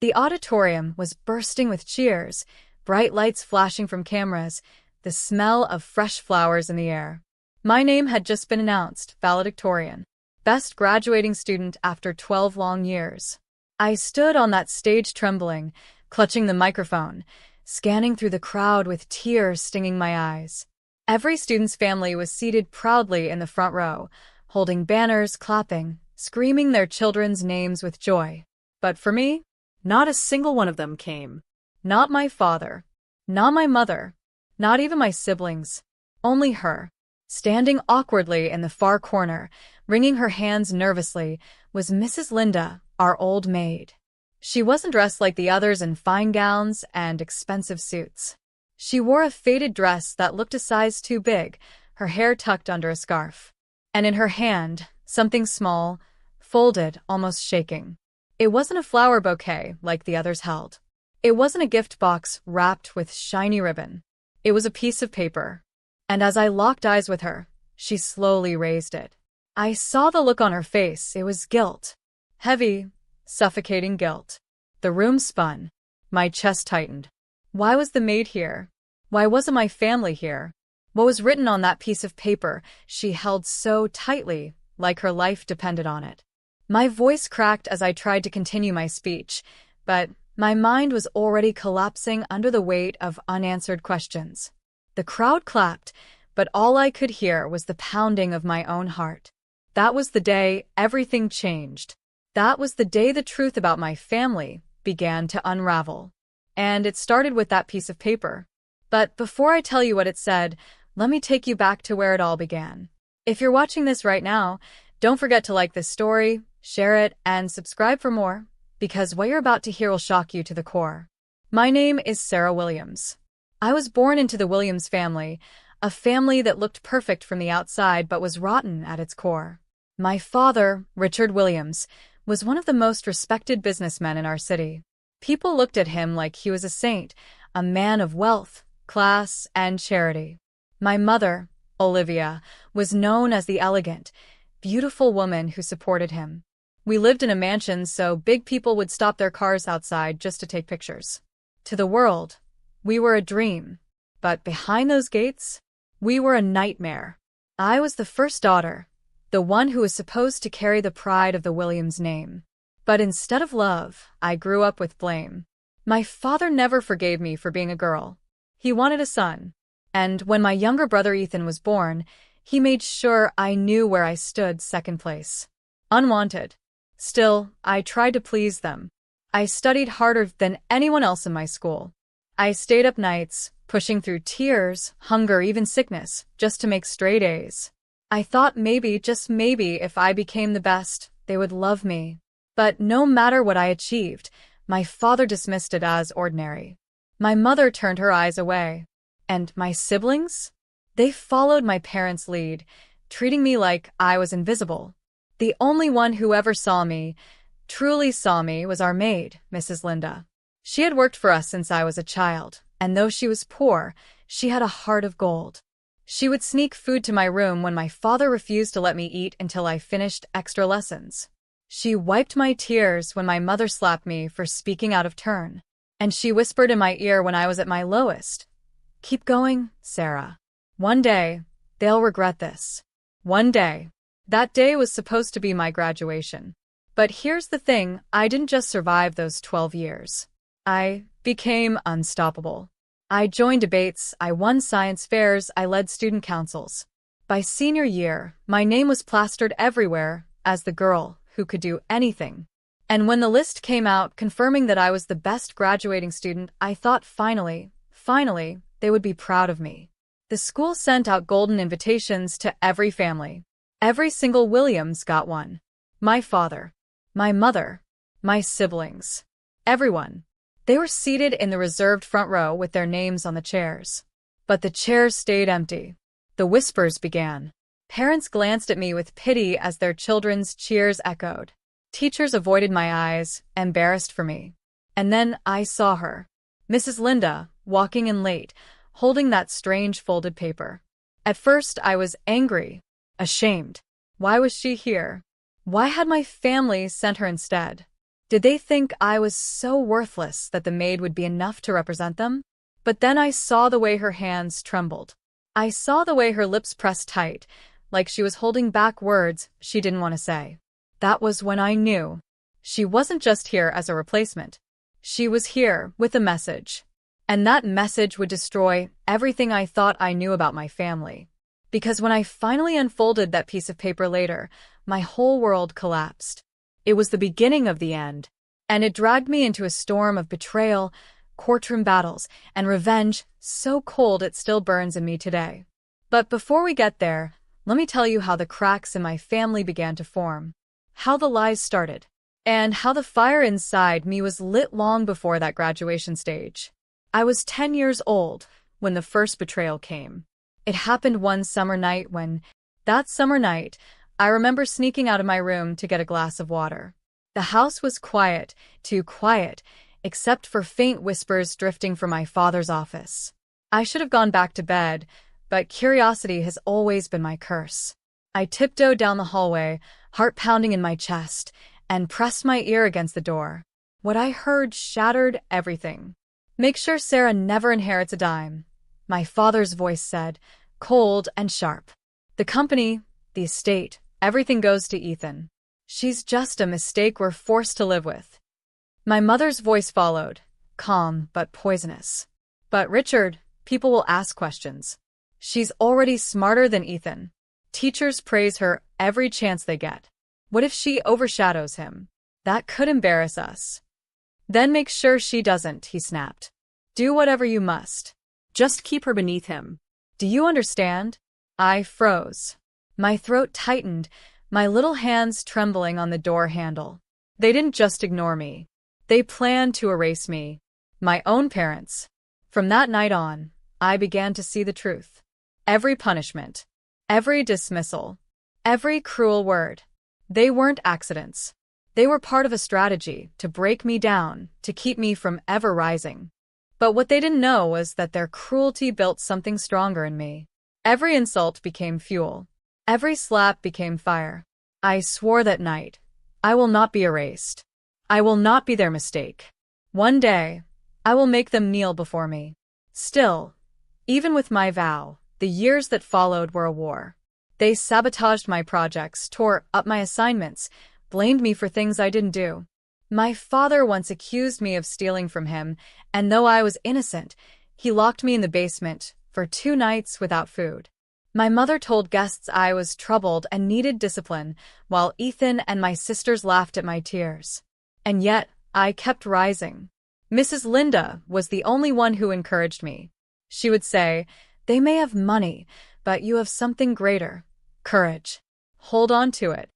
The auditorium was bursting with cheers, bright lights flashing from cameras, the smell of fresh flowers in the air. My name had just been announced, valedictorian, best graduating student after 12 long years. I stood on that stage trembling, clutching the microphone, scanning through the crowd with tears stinging my eyes. Every student's family was seated proudly in the front row, holding banners, clapping, screaming their children's names with joy. But for me, not a single one of them came. Not my father, not my mother, not even my siblings. Only her. Standing awkwardly in the far corner, wringing her hands nervously, was Mrs. Linda, our old maid. She wasn't dressed like the others in fine gowns and expensive suits. She wore a faded dress that looked a size too big, her hair tucked under a scarf. And in her hand, something small, folded, almost shaking. It wasn't a flower bouquet like the others held. It wasn't a gift box wrapped with shiny ribbon. It was a piece of paper. And as I locked eyes with her, she slowly raised it. I saw the look on her face. It was guilt. Heavy, suffocating guilt. The room spun. My chest tightened. Why was the maid here? Why wasn't my family here? What was written on that piece of paper she held so tightly, like her life depended on it? My voice cracked as I tried to continue my speech, but my mind was already collapsing under the weight of unanswered questions. The crowd clapped, but all I could hear was the pounding of my own heart. That was the day everything changed. That was the day the truth about my family began to unravel. And it started with that piece of paper. But before I tell you what it said, let me take you back to where it all began. If you're watching this right now, don't forget to like this story, share it, and subscribe for more, because what you're about to hear will shock you to the core. My name is Sarah Williams. I was born into the Williams family, a family that looked perfect from the outside but was rotten at its core. My father, Richard Williams, was one of the most respected businessmen in our city. People looked at him like he was a saint, a man of wealth, class, and charity. My mother, Olivia, was known as the elegant, beautiful woman who supported him. We lived in a mansion so big people would stop their cars outside just to take pictures. To the world, we were a dream. But behind those gates, we were a nightmare. I was the first daughter, the one who was supposed to carry the pride of the Williams name. But instead of love, I grew up with blame. My father never forgave me for being a girl. He wanted a son. And when my younger brother Ethan was born, he made sure I knew where I stood second place. Unwanted. Still, I tried to please them. I studied harder than anyone else in my school. I stayed up nights, pushing through tears, hunger, even sickness, just to make straight A's. I thought maybe, just maybe, if I became the best, they would love me. But no matter what I achieved, my father dismissed it as ordinary. My mother turned her eyes away. And my siblings? They followed my parents' lead, treating me like I was invisible. The only one who ever saw me, truly saw me, was our maid, Mrs. Linda. She had worked for us since I was a child, and though she was poor, she had a heart of gold. She would sneak food to my room when my father refused to let me eat until I finished extra lessons. She wiped my tears when my mother slapped me for speaking out of turn. And she whispered in my ear when I was at my lowest, "Keep going, Sarah. One day, they'll regret this." One day. That day was supposed to be my graduation. But here's the thing, I didn't just survive those 12 years. I became unstoppable. I joined debates, I won science fairs, I led student councils. By senior year, my name was plastered everywhere as the girl who could do anything. And when the list came out confirming that I was the best graduating student, I thought finally, they would be proud of me. The school sent out golden invitations to every family. Every single Williams got one. My father, my mother, my siblings, everyone. They were seated in the reserved front row with their names on the chairs. But the chairs stayed empty. The whispers began. Parents glanced at me with pity as their children's cheers echoed. Teachers avoided my eyes, embarrassed for me. And then I saw her, Mrs. Linda, walking in late, holding that strange folded paper. At first I was angry, ashamed. Why was she here? Why had my family sent her instead? Did they think I was so worthless that the maid would be enough to represent them? But then I saw the way her hands trembled. I saw the way her lips pressed tight, like she was holding back words she didn't want to say. That was when I knew. She wasn't just here as a replacement. She was here with a message. And that message would destroy everything I thought I knew about my family. Because when I finally unfolded that piece of paper later, my whole world collapsed. It was the beginning of the end, and it dragged me into a storm of betrayal, courtroom battles, and revenge so cold it still burns in me today. But before we get there, let me tell you how the cracks in my family began to form, how the lies started, and how the fire inside me was lit long before that graduation stage. I was 10 years old when the first betrayal came. It happened one summer night that summer night, I remember sneaking out of my room to get a glass of water. The house was quiet, too quiet, except for faint whispers drifting from my father's office. I should have gone back to bed, but curiosity has always been my curse. I tiptoed down the hallway, heart pounding in my chest, and pressed my ear against the door. What I heard shattered everything. "Make sure Sarah never inherits a dime," my father's voice said, cold and sharp. "The company, the estate, everything goes to Ethan. She's just a mistake we're forced to live with." My mother's voice followed, calm but poisonous. "But Richard, people will ask questions. She's already smarter than Ethan. Teachers praise her every chance they get. What if she overshadows him? That could embarrass us." "Then make sure she doesn't," he snapped. "Do whatever you must. Just keep her beneath him. Do you understand?" I froze. My throat tightened, my little hands trembling on the door handle. They didn't just ignore me. They planned to erase me. My own parents. From that night on, I began to see the truth. Every punishment, every dismissal, every cruel word. They weren't accidents. They were part of a strategy to break me down, to keep me from ever rising. But what they didn't know was that their cruelty built something stronger in me. Every insult became fuel. Every slap became fire. I swore that night, I will not be erased. I will not be their mistake. One day, I will make them kneel before me. Still, even with my vow, the years that followed were a war. They sabotaged my projects, tore up my assignments, blamed me for things I didn't do. My father once accused me of stealing from him, and though I was innocent, he locked me in the basement for 2 nights without food. My mother told guests I was troubled and needed discipline, while Ethan and my sisters laughed at my tears. And yet, I kept rising. Mrs. Linda was the only one who encouraged me. She would say, "They may have money, but you have something greater. Courage. Hold on to it."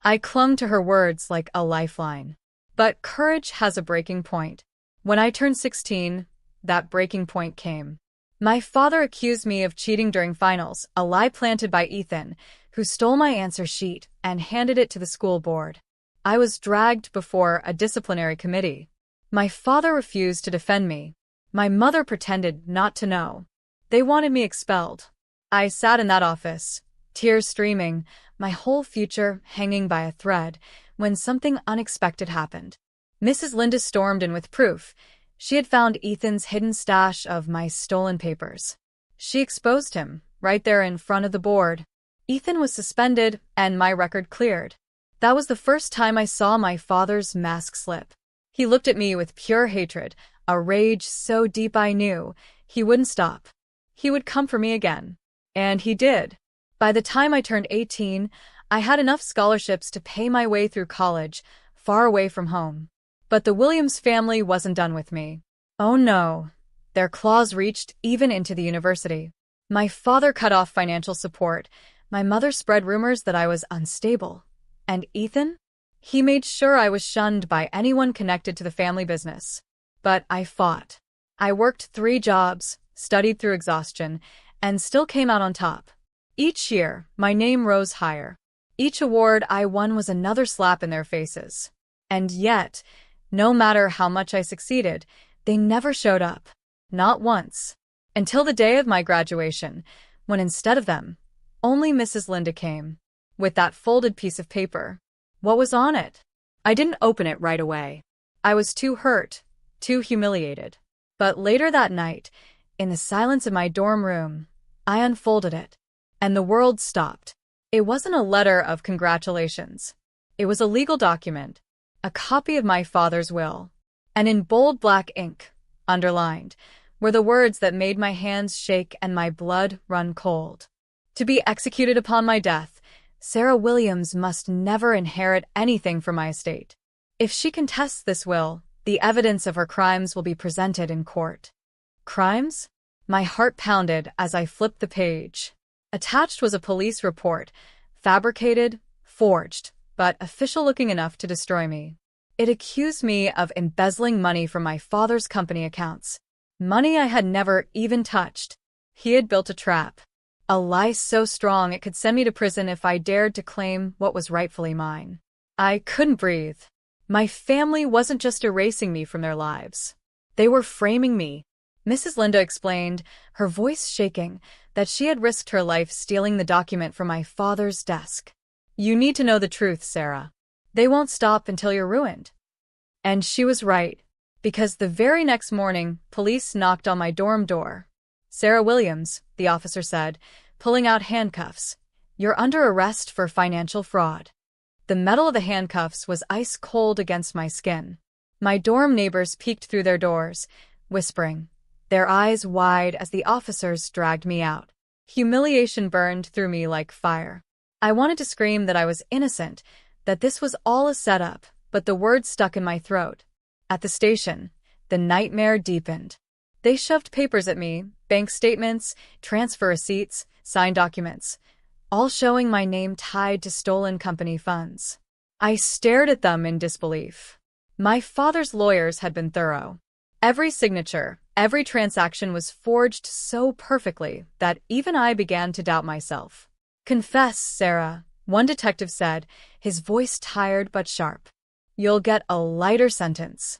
I clung to her words like a lifeline. But courage has a breaking point. When I turned 16, that breaking point came. My father accused me of cheating during finals, a lie planted by Ethan, who stole my answer sheet and handed it to the school board. I was dragged before a disciplinary committee. My father refused to defend me. My mother pretended not to know. They wanted me expelled. I sat in that office, tears streaming, my whole future hanging by a thread, when something unexpected happened. Mrs. Linda stormed in with proof. She had found Ethan's hidden stash of my stolen papers. She exposed him, right there in front of the board. Ethan was suspended, and my record cleared. That was the first time I saw my father's mask slip. He looked at me with pure hatred, a rage so deep I knew he wouldn't stop. He would come for me again. And he did. By the time I turned 18, I had enough scholarships to pay my way through college, far away from home. But the Williams family wasn't done with me. Oh no. Their claws reached even into the university. My father cut off financial support. My mother spread rumors that I was unstable. And Ethan? He made sure I was shunned by anyone connected to the family business. But I fought. I worked 3 jobs, studied through exhaustion, and still came out on top. Each year, my name rose higher. Each award I won was another slap in their faces. And yet, no matter how much I succeeded, they never showed up. Not once. Until the day of my graduation, when instead of them, only Mrs. Linda came. With that folded piece of paper. What was on it? I didn't open it right away. I was too hurt, too humiliated. But later that night, in the silence of my dorm room, I unfolded it, and the world stopped. It wasn't a letter of congratulations. It was a legal document, a copy of my father's will, and in bold black ink, underlined, were the words that made my hands shake and my blood run cold. To be executed upon my death, Sarah Williams must never inherit anything from my estate. If she contests this will, the evidence of her crimes will be presented in court. Crimes? My heart pounded as I flipped the page. Attached was a police report, fabricated, forged, but official-looking enough to destroy me. It accused me of embezzling money from my father's company accounts. Money I had never even touched. He had built a trap. A lie so strong it could send me to prison if I dared to claim what was rightfully mine. I couldn't breathe. My family wasn't just erasing me from their lives. They were framing me. Mrs. Linda explained, her voice shaking, that she had risked her life stealing the document from my father's desk. You need to know the truth, Sarah. They won't stop until you're ruined. And she was right, because the very next morning, police knocked on my dorm door. Sarah Williams, the officer said, pulling out handcuffs. You're under arrest for financial fraud. The metal of the handcuffs was ice cold against my skin. My dorm neighbors peeked through their doors, whispering, their eyes wide as the officers dragged me out. Humiliation burned through me like fire. I wanted to scream that I was innocent, that this was all a setup, but the words stuck in my throat. At the station, the nightmare deepened. They shoved papers at me, bank statements, transfer receipts, signed documents, all showing my name tied to stolen company funds. I stared at them in disbelief. My father's lawyers had been thorough. Every signature, every transaction was forged so perfectly that even I began to doubt myself. Confess, Sarah, one detective said, his voice tired but sharp. You'll get a lighter sentence.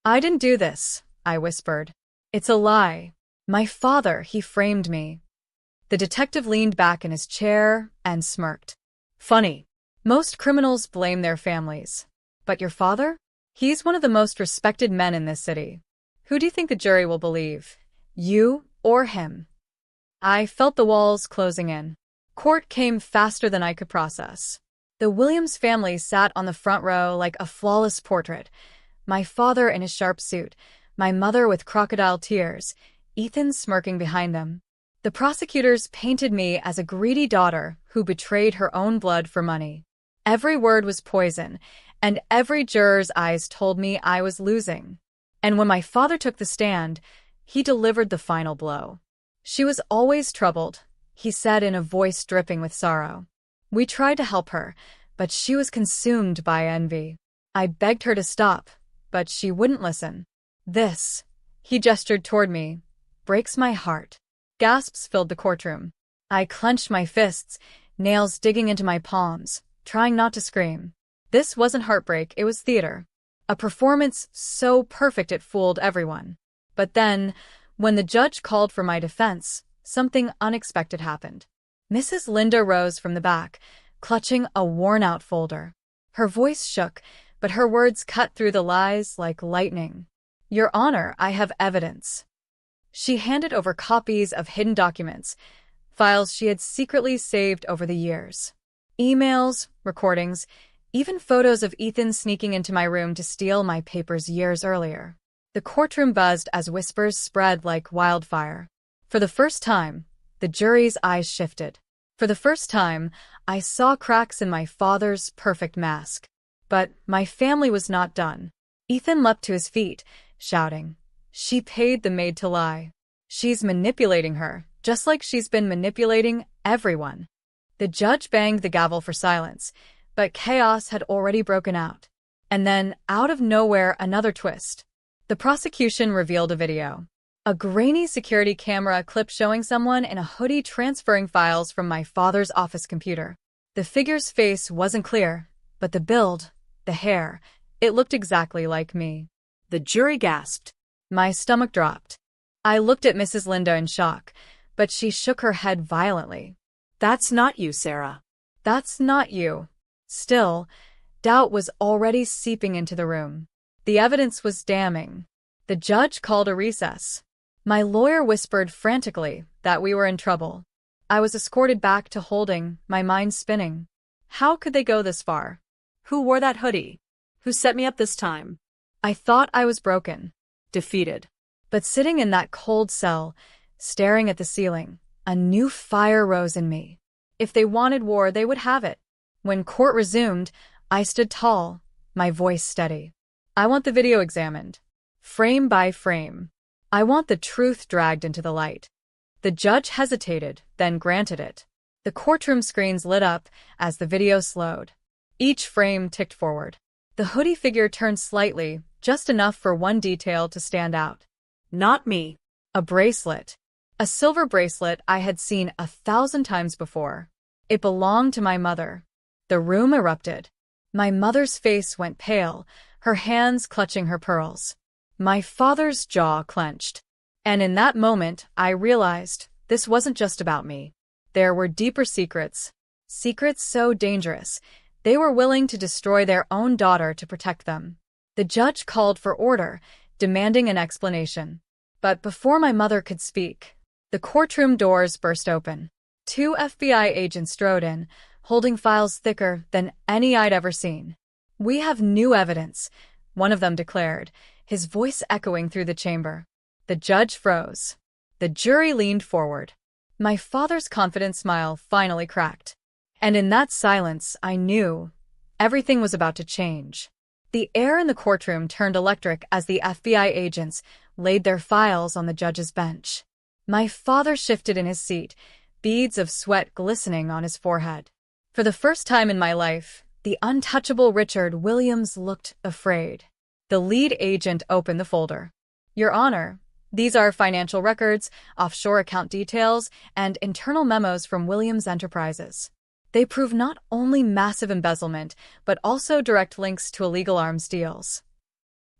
I didn't do this, I whispered. It's a lie. My father, he framed me. The detective leaned back in his chair and smirked. Funny. Most criminals blame their families. But your father? He's one of the most respected men in this city. Who do you think the jury will believe? You or him? I felt the walls closing in. Court came faster than I could process. The Williams family sat on the front row like a flawless portrait. My father in his sharp suit, my mother with crocodile tears, Ethan smirking behind them. The prosecutors painted me as a greedy daughter who betrayed her own blood for money. Every word was poison, and every juror's eyes told me I was losing. And when my father took the stand, he delivered the final blow. She was always troubled, he said in a voice dripping with sorrow. We tried to help her, but she was consumed by envy. I begged her to stop, but she wouldn't listen. This, he gestured toward me, breaks my heart. Gasps filled the courtroom. I clenched my fists, nails digging into my palms, trying not to scream. This wasn't heartbreak, it was theater. A performance so perfect it fooled everyone. But then, when the judge called for my defense, something unexpected happened. Mrs. Linda rose from the back, clutching a worn-out folder. Her voice shook, but her words cut through the lies like lightning. Your Honor, I have evidence. She handed over copies of hidden documents, files she had secretly saved over the years. Emails, recordings, even photos of Ethan sneaking into my room to steal my papers years earlier. The courtroom buzzed as whispers spread like wildfire. For the first time, the jury's eyes shifted. For the first time, I saw cracks in my father's perfect mask. But my family was not done. Ethan leapt to his feet, shouting, She paid the maid to lie. She's manipulating her, just like she's been manipulating everyone. The judge banged the gavel for silence, but chaos had already broken out. And then, out of nowhere, another twist. The prosecution revealed a video. A grainy security camera clip showing someone in a hoodie transferring files from my father's office computer. The figure's face wasn't clear, but the build, the hair, it looked exactly like me. The jury gasped. My stomach dropped. I looked at Mrs. Linda in shock, but she shook her head violently. That's not you, Sarah. That's not you. Still, Doubt was already seeping into the room. The evidence was damning. The judge called a recess. My lawyer whispered frantically that we were in trouble. I was escorted back to holding, my mind spinning. How could they go this far? Who wore that hoodie? Who set me up this time? I thought I was broken, Defeated. but sitting in that cold cell, staring at the ceiling, a new fire rose in me. If they wanted war, they would have it. When court resumed, I stood tall, my voice steady. I want the video examined, frame by frame. I want the truth dragged into the light. The judge hesitated, then granted it. The courtroom screens lit up as the video slowed. Each frame ticked forward. The hoodie figure turned slightly, just enough for one detail to stand out. Not me. A bracelet. A silver bracelet I had seen 1,000 times before. It belonged to my mother. The room erupted. My mother's face went pale, her hands clutching her pearls. My father's jaw clenched. And in that moment, I realized this wasn't just about me. There were deeper secrets. Secrets so dangerous, they were willing to destroy their own daughter to protect them. The judge called for order, demanding an explanation. But before my mother could speak, the courtroom doors burst open. 2 FBI agents strode in, holding files thicker than any I'd ever seen. "We have new evidence," one of them declared, his voice echoing through the chamber. The judge froze. The jury leaned forward. My father's confident smile finally cracked. And in that silence, I knew everything was about to change. The air in the courtroom turned electric as the FBI agents laid their files on the judge's bench. My father shifted in his seat, beads of sweat glistening on his forehead. For the first time in my life, the untouchable Richard Williams looked afraid. The lead agent opened the folder. "Your Honor, these are financial records, offshore account details, and internal memos from Williams Enterprises. They prove not only massive embezzlement, but also direct links to illegal arms deals."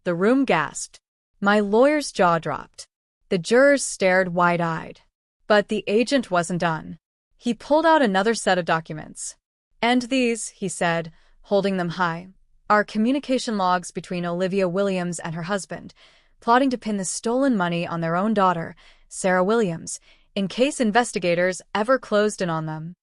The room gasped. My lawyer's jaw dropped. The jurors stared wide-eyed. But the agent wasn't done. He pulled out another set of documents. "And these," he said, holding them high, "are communication logs between Olivia Williams and her husband, plotting to pin the stolen money on their own daughter, Sarah Williams, in case investigators ever closed in on them."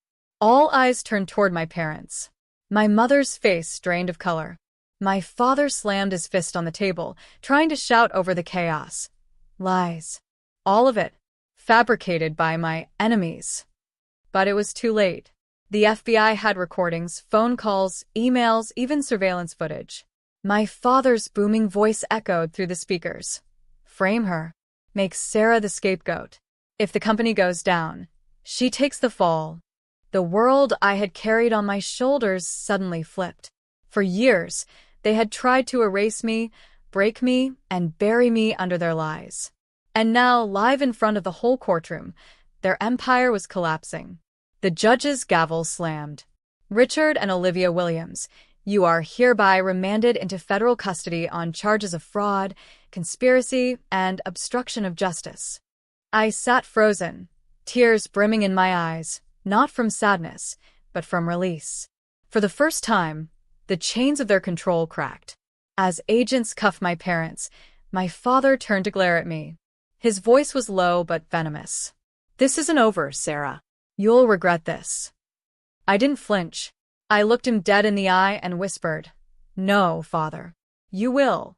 All eyes turned toward my parents. My mother's face drained of color. My father slammed his fist on the table, trying to shout over the chaos. Lies. All of it. Fabricated by my enemies. But it was too late. The FBI had recordings, phone calls, emails, even surveillance footage. My father's booming voice echoed through the speakers. "Frame her. Make Sarah the scapegoat. If the company goes down, she takes the fall." The world I had carried on my shoulders suddenly flipped. For years, they had tried to erase me, break me, and bury me under their lies. And now, live in front of the whole courtroom, their empire was collapsing. The judge's gavel slammed. "Richard and Olivia Williams, you are hereby remanded into federal custody on charges of fraud, conspiracy, and obstruction of justice." I sat frozen, tears brimming in my eyes, not from sadness, but from release. For the first time, the chains of their control cracked. As agents cuffed my parents, my father turned to glare at me. His voice was low but venomous. "This isn't over, Sarah. You'll regret this." I didn't flinch. I looked him dead in the eye and whispered, "No, Father. You will."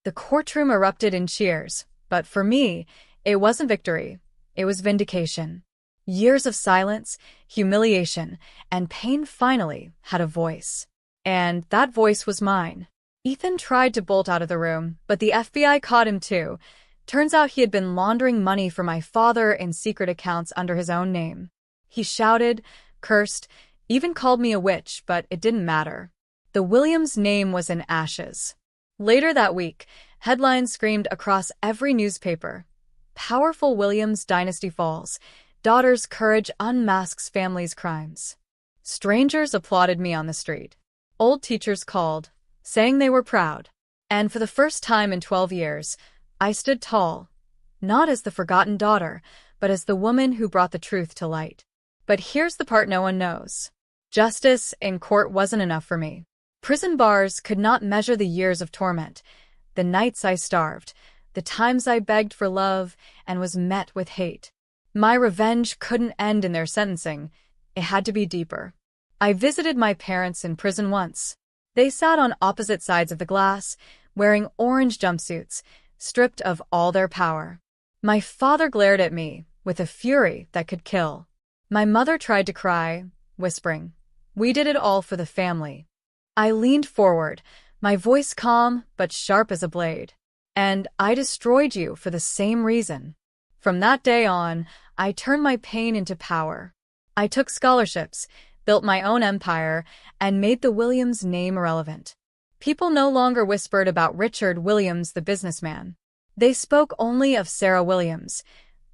The courtroom erupted in cheers, but for me, it wasn't victory. It was vindication. Years of silence, humiliation, and pain finally had a voice. And that voice was mine. Ethan tried to bolt out of the room, but the FBI caught him too. Turns out he had been laundering money for my father in secret accounts under his own name. He shouted, cursed, even called me a witch, but it didn't matter. The Williams name was in ashes. Later that week, headlines screamed across every newspaper. "Powerful Williams dynasty falls. Daughter's courage unmasks family's crimes." Strangers applauded me on the street. Old teachers called, saying they were proud. And for the first time in 12 years, I stood tall, not as the forgotten daughter, but as the woman who brought the truth to light. But here's the part no one knows. Justice in court wasn't enough for me. Prison bars could not measure the years of torment, the nights I starved, the times I begged for love and was met with hate. My revenge couldn't end in their sentencing. It had to be deeper. I visited my parents in prison once. They sat on opposite sides of the glass, wearing orange jumpsuits, stripped of all their power. My father glared at me with a fury that could kill. My mother tried to cry, whispering, "We did it all for the family." I leaned forward, my voice calm but sharp as a blade. "And I destroyed you for the same reason." From that day on, I turned my pain into power. I took scholarships, built my own empire, and made the Williams name irrelevant. People no longer whispered about Richard Williams, the businessman. They spoke only of Sarah Williams,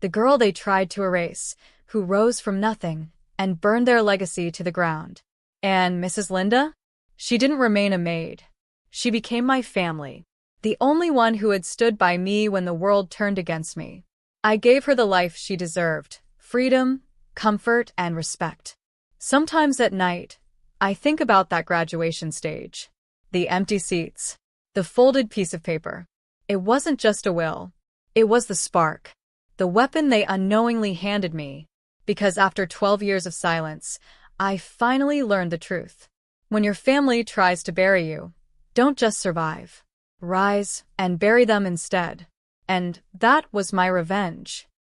the girl they tried to erase, who rose from nothing and burned their legacy to the ground. And Mrs. Linda? She didn't remain a maid. She became my family, the only one who had stood by me when the world turned against me. I gave her the life she deserved: freedom, comfort, and respect. Sometimes at night, I think about that graduation stage. The empty seats. The folded piece of paper. It wasn't just a will. It was the spark. The weapon they unknowingly handed me. Because after 12 years of silence, I finally learned the truth. When your family tries to bury you, don't just survive. Rise and bury them instead. And that was my revenge.